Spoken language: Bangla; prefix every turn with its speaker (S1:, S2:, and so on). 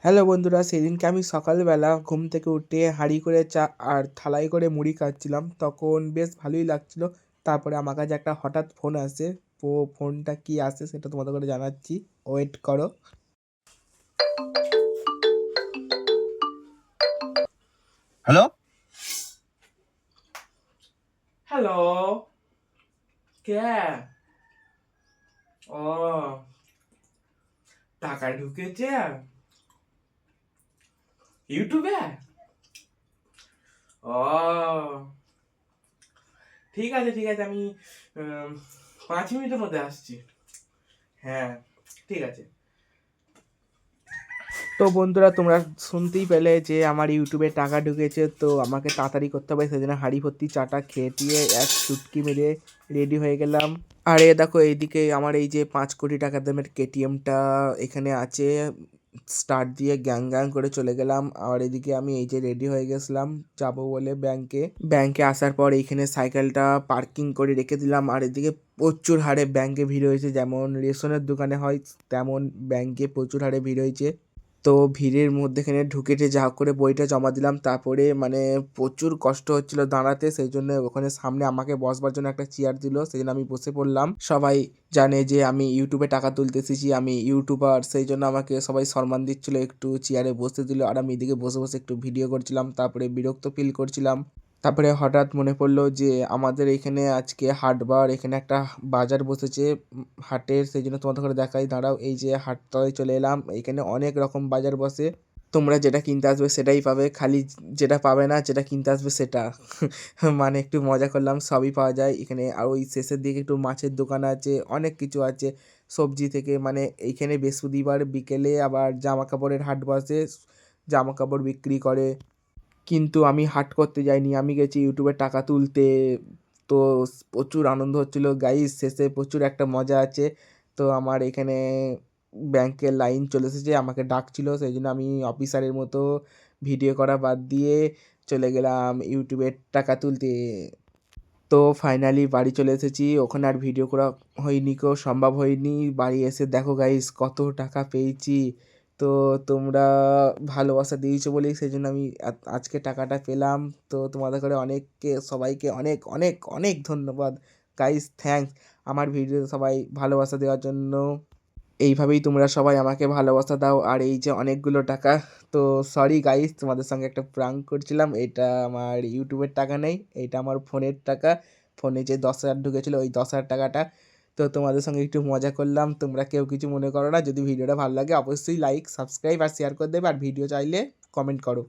S1: হ্যালো বন্ধুরা, সেদিনকে আমি সকালবেলা ঘুম থেকে উঠে হাঁড়ি করে চা আর থালায় করে মুড়ি খাচ্ছিলাম, তখন বেশ ভালোই লাগছিল। তারপরে আমার কাছে একটা হঠাৎ ফোন আসে। তো ফোনটা কি আসে সেটা তোমাদের করে জানাচ্ছি, ওয়েট করো।
S2: হ্যালো।
S1: হ্যালো, কে? ও, টাকা ঢুকেছে ইউটিউবে। ও, ঠিক আছে ঠিক আছে, আমি 5 মিনিটের মধ্যে আসছি। হ্যাঁ, ঠিক আছে। তো বন্ধুরা, তোমরা শুনতেই পেলে যে আমার ইউটিউবে টাকা ঢুকেছে, তো আমাকে তাড়াতাড়ি করতে হবে। সেজন্য হাঁড়ি ভর্তি চাটা খেয়ে টিয়ে এক চুটকি মেরে রেডি হয়ে গেলাম। আর এ দেখো, এইদিকে আমার এই যে 5 কোটি টাকা দামের কেটিএমটা এখানে আছে। স্টার্ট দিয়ে গ্যাং গ্যাং করে চলে গেলাম। আর এদিকে আমি এই যে রেডি হয়ে গেছিলাম যাবো বলে ব্যাংকে আসার পর এইখানে সাইকেলটা পার্কিং করে রেখে দিলাম। আর এদিকে প্রচুর হারে ব্যাংকে ভিড় হয়েছে, যেমন রেশনের দোকানে হয় তেমন ব্যাংকে প্রচুর হারে ভিড় হয়েছে। তো ভিড়ের মধ্যেখানে ঢুকেছে, যা হোক করে বইটা জমা দিলাম। তারপরে মানে প্রচুর কষ্ট হচ্ছিল দাঁড়াতে, সেই জন্য ওখানে সামনে আমাকে বসবার জন্য একটা চেয়ার দিল, সেই জন্য আমি বসে পড়লাম। সবাই জানে যে আমি ইউটিউবে টাকা তুলতে এসেছি, আমি ইউটিউবার, সেই জন্য আমাকে সবাই সম্মান দিচ্ছিল, একটু চেয়ারে বসতে দিল। আর আমি এদিকে বসে বসে একটু ভিডিও করছিলাম, তারপরে বিরক্ত ফিল করছিলাম। তারপরে হঠাৎ মনে পড়লো যে আমাদের এখানে আজকে হাটবার, এখানে একটা বাজার বসেছে হাটের, সেই জন্য তোমাদের করে দেখাই, দাঁড়াও। এই যে হাটতলায় চলে এলাম, এখানে অনেক রকম বাজার বসে। তোমরা যেটা কিনতে আসবে সেটাই পাবে, খালি যেটা পাবে না যেটা কিনতে আসবে সেটা। মানে একটু মজা করলাম, সবই পাওয়া যায় এখানে। আর ওই শেষের দিকে একটু মাছের দোকান আছে, অনেক কিছু আছে সবজি থেকে। মানে এইখানে বৃহস্পতিবার বিকেলে আবার জামা কাপড়ের হাট বসে, জামা কাপড় বিক্রি করে। কিন্তু আমি হাট করতে যাইনি, আমি গেছি ইউটিউবে টাকা তুলতে। তো প্রচুর আনন্দ হচ্ছিল গাইস, শেষে প্রচুর একটা মজা আছে। তো আমার এখানে ব্যাংকের লাইন চলে এসেছে, আমাকে ডাকছিল, সেই জন্য আমি অফিসারের মতো ভিডিও করা বাদ দিয়ে চলে গেলাম ইউটিউবের টাকা তুলতে। তো ফাইনালি বাড়ি চলে এসেছি, ওখানে আর ভিডিও করা হয়নি, সম্ভব হয়নি। বাড়ি এসে দেখো গাইস কত টাকা পেয়েছি। তো তোমরা ভালোবাসা দিয়েছো বলেই সেই জন্য আমি আজকে টাকাটা পেলাম। তো তোমাদের করে অনেককে, সবাইকে অনেক অনেক অনেক ধন্যবাদ গাইস, থ্যাঙ্কস আমার ভিডিওতে সবাই ভালোবাসা দেওয়ার জন্য। এইভাবেই তোমরা সবাই আমাকে ভালোবাসা দাও। আর এই যে অনেকগুলো টাকা, তো সরি গাইস, তোমাদের সঙ্গে একটা প্রাঙ্ক করছিলাম। এটা আমার ইউটিউবের টাকা নেই, এটা আমার ফোনের টাকা। ফোনে যে 10,000 ঢুকেছিল, ওই 10,000 টাকাটা। তো তোমাদের সঙ্গে একটু মজা করলাম, তোমরা কেউ কিছু মনে করো না। যদি ভিডিওটা ভালো লাগে অবশ্যই লাইক, সাবস্ক্রাইব আর শেয়ার করে দেবে। আর ভিডিও চাইলে কমেন্ট করো।